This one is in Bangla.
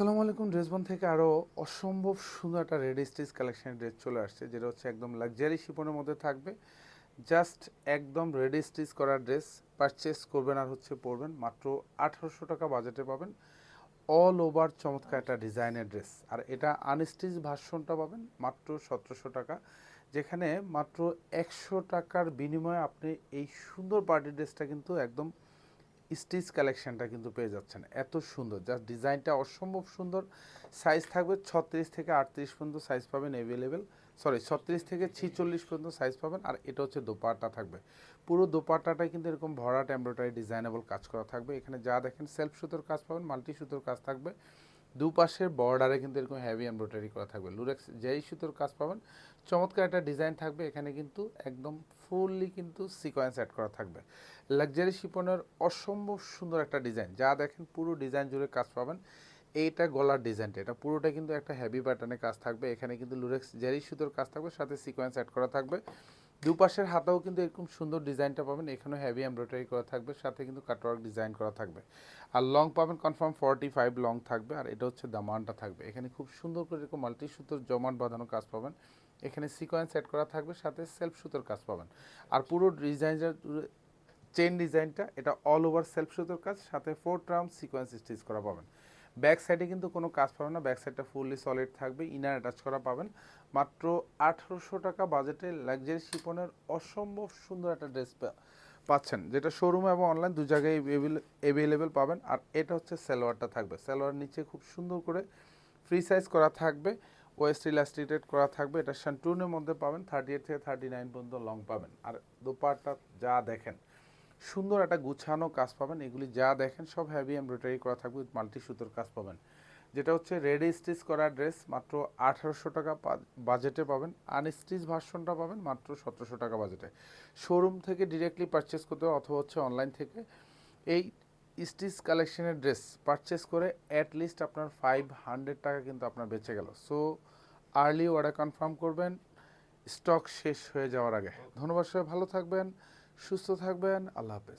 আসসালামু আলাইকুম। ড্রেসবন থেকে আরও অসম্ভব সুন্দর একটা রেডি স্টিচ কালেকশনের ড্রেস চলে আসছে, যেটা হচ্ছে একদম লাক্সারি শিপনের মধ্যে থাকবে। জাস্ট একদম রেডি স্টিচ করা ড্রেস পারচেস করবেন আর হচ্ছে পরবেন, মাত্র 1800 টাকা বাজেটে পাবেন। অল ওভার চমৎকার একটা ডিজাইনের ড্রেস, আর এটা আনস্টিচ ভার্সনটা পাবেন মাত্র 1700 টাকা, যেখানে মাত্র 100 টাকার বিনিময়ে আপনি এই সুন্দর পার্টি ড্রেসটা কিন্তু একদম স্টিচ কালেকশনটা কিন্তু পেয়ে যাচ্ছেন। এত সুন্দর, জাস্ট ডিজাইনটা অসম্ভব সুন্দর। সাইজ থাকবে 36 থেকে 38 পর্যন্ত সাইজ পাবেন অ্যাভেলেবেল, সরি 36 থেকে 46 পর্যন্ত সাইজ পাবেন। আর এটা হচ্ছে দোপাট্টা থাকবে, পুরো দোপাট্টাটাই কিন্তু এরকম ভরাট এমব্রয়ডারি ডিজাইনেবল কাজ করা থাকবে। এখানে যা দেখেন সেলফ সুতোর কাজ পাবেন, মাল্টি সুতোর কাজ থাকবে। দুপাশের বর্ডারে কিন্তু এরকম হেভি এমব্রয়ডারি করা থাকবে, লুরেক্স যেই সুতোর কাজ পাবেন। চমৎকার একটা ডিজাইন থাকবে এখানে, কিন্তু একদম ফুললি কিন্তু সিকোয়েন্স অ্যাড করা থাকবে। লাক্সারি শিপনের অসম্ভব সুন্দর একটা ডিজাইন, যা দেখেন পুরো ডিজাইন জুড়ে কাজ পাবেন। এইটা গলার ডিজাইনটা, এটা পুরোটা কিন্তু একটা হেভি প্যাটার্নের কাজ থাকবে। এখানে কিন্তু লুরেক্স জেরি সুতোর কাজ থাকবে, সাথে সিকোয়েন্স অ্যাড করা থাকবে। দুপাশের হাতাও কিন্তু এরকম সুন্দর ডিজাইনটা পাবেন, এখানেও হেভি এমব্রয়ডারি করা থাকবে, সাথে কিন্তু কাটওয়ার্ক ডিজাইন করা থাকবে। আর লং পাবেন কনফার্ম 45 লং থাকবে। আর এটা হচ্ছে দামানটা থাকবে, এখানে খুব সুন্দর করে এরকম মাল্টি সুতোর জমাট বাঁধানো কাজ পাবেন। এখানে সিকোয়েন্স অ্যাড করা থাকবে, সাথে সেলফ সুতোর কাজ পাবেন। আর পুরো ডিজাইনটা চেন ডিজাইনটা এটা অল ওভার সেলফ সুতোর কাজ, সাথে 4 রাউন্ড সিকোয়েন্স স্টিচ করা পাবেন। ব্যাক সাইডে কিন্তু কোনো কাজ পাবেন না, ব্যাক সাইডটা ফুললি সলিড থাকবে, ইনার অ্যাটাচ করা পাবেন। মাত্র 1800 টাকা বাজেটে লাক্সারি শিপনের অসম্ভব সুন্দর একটা ড্রেস পাচ্ছেন, যেটা শোরুমে এবং অনলাইন দু জায়গায় অ্যাভেলেবেল পাবেন। আর এটা হচ্ছে সালোয়ারটা থাকবে, সালোয়ার নিচে খুব সুন্দর করে ফ্রি সাইজ করা থাকবে, ওয়েস্ট ইলাস্টিকেটেড করা থাকবে। এটা শান্টুনের মধ্যে পাবেন, 38 থেকে 39 পর্যন্ত লং পাবেন। আর দোপাট্টা যা দেখেন সুন্দর একটা গুছানো কাজ পাবেন, এগুলি যা দেখেন সব হেভি এমব্রয়ডারি করা থাকবে, উইথ মাল্টি সুতোর কাজ পাবেন। যেটা হচ্ছে রেডি স্টিচ করা ড্রেস, মাত্র 1800 টাকা বাজেটে পাবেন। আনস্টিচ ভার্সনটা পাবেন মাত্র 1700 টাকা বাজেটে। শোরুম থেকে ডিরেক্টলি পারচেস করতে হবে, অথবা হচ্ছে অনলাইন থেকে। এই স্টিচ কালেকশনের ড্রেস পারচেস করে অ্যাটলিস্ট আপনার 500 টাকা কিন্তু আপনার বেঁচে গেল। সো আর্লি অর্ডার কনফার্ম করবেন স্টক শেষ হয়ে যাওয়ার আগে। ধন্যবাদ, সবাই ভালো থাকবেন, সুস্থ থাকবেন, আল্লাহ হাফেজ।